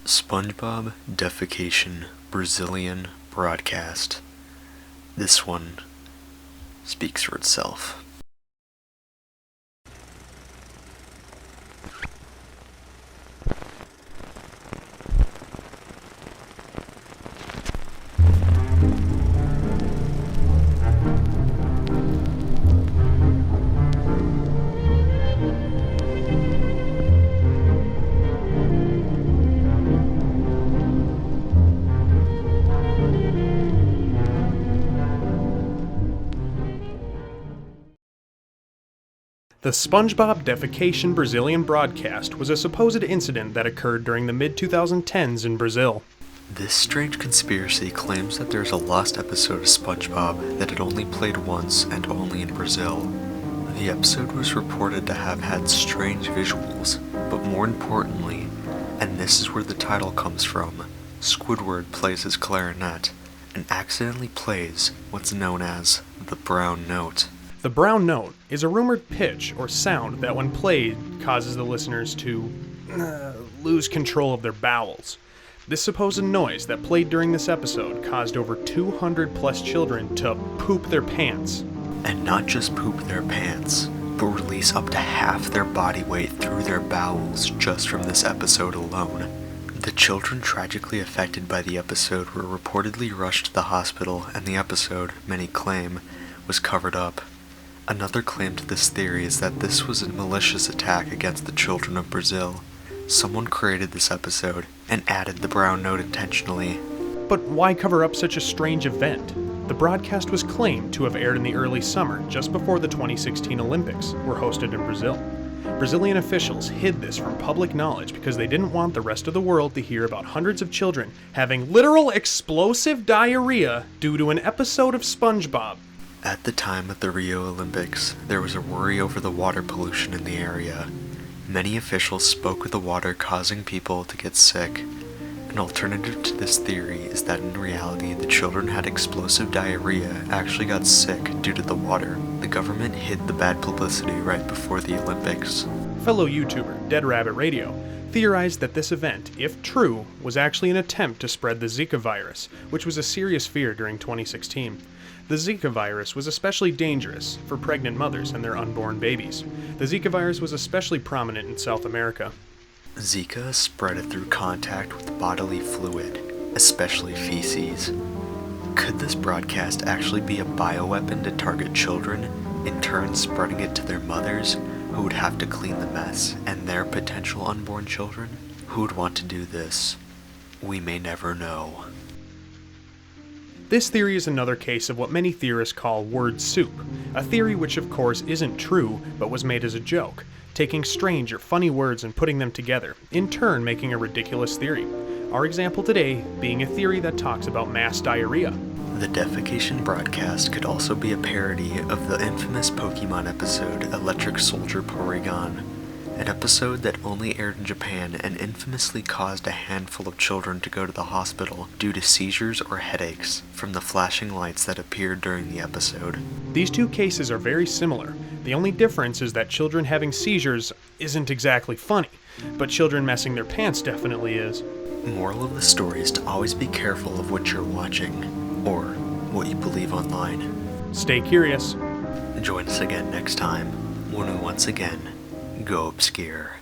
Spongebob Defecation Brazilian broadcast. This one speaks for itself. The Spongebob Defecation Brazilian broadcast was a supposed incident that occurred during the mid-2010s in Brazil. This strange conspiracy claims that there's a lost episode of SpongeBob that had only played once and only in Brazil. The episode was reported to have had strange visuals, but more importantly, and this is where the title comes from, Squidward plays his clarinet and accidentally plays what's known as the brown note. The brown note is a rumored pitch or sound that when played causes the listeners to lose control of their bowels. This supposed noise that played during this episode caused over 200 plus children to poop their pants. And not just poop their pants, but release up to half their body weight through their bowels just from this episode alone. The children tragically affected by the episode were reportedly rushed to the hospital, and the episode, many claim, was covered up. Another claim to this theory is that this was a malicious attack against the children of Brazil. Someone created this episode and added the brown note intentionally. But why cover up such a strange event? The broadcast was claimed to have aired in the early summer, just before the 2016 Olympics were hosted in Brazil. Brazilian officials hid this from public knowledge because they didn't want the rest of the world to hear about hundreds of children having literal explosive diarrhea due to an episode of SpongeBob. At the time of the Rio Olympics, there was a worry over the water pollution in the area. Many officials spoke of the water causing people to get sick. An alternative to this theory is that in reality, the children had explosive diarrhea actually got sick due to the water. The government hid the bad publicity right before the Olympics. Fellow YouTuber Dead Rabbit Radio theorized that this event, if true, was actually an attempt to spread the Zika virus, which was a serious fear during 2016. The Zika virus was especially dangerous for pregnant mothers and their unborn babies. The Zika virus was especially prominent in South America. Zika is spread through contact with bodily fluid, especially feces. Could this broadcast actually be a bioweapon to target children, in turn spreading it to their mothers, who would have to clean the mess, and their potential unborn children? Who would want to do this? We may never know. This theory is another case of what many theorists call word soup, a theory which of course isn't true, but was made as a joke, taking strange or funny words and putting them together, in turn making a ridiculous theory. Our example today being a theory that talks about mass diarrhea. The Defecation broadcast could also be a parody of the infamous Pokemon episode Electric Soldier Porygon, an episode that only aired in Japan and infamously caused a handful of children to go to the hospital due to seizures or headaches from the flashing lights that appeared during the episode. These two cases are very similar. The only difference is that children having seizures isn't exactly funny, but children messing their pants definitely is. Moral of the story is to always be careful of what you're watching, or what you believe online. Stay curious. Join us again next time, when we once again go obscure.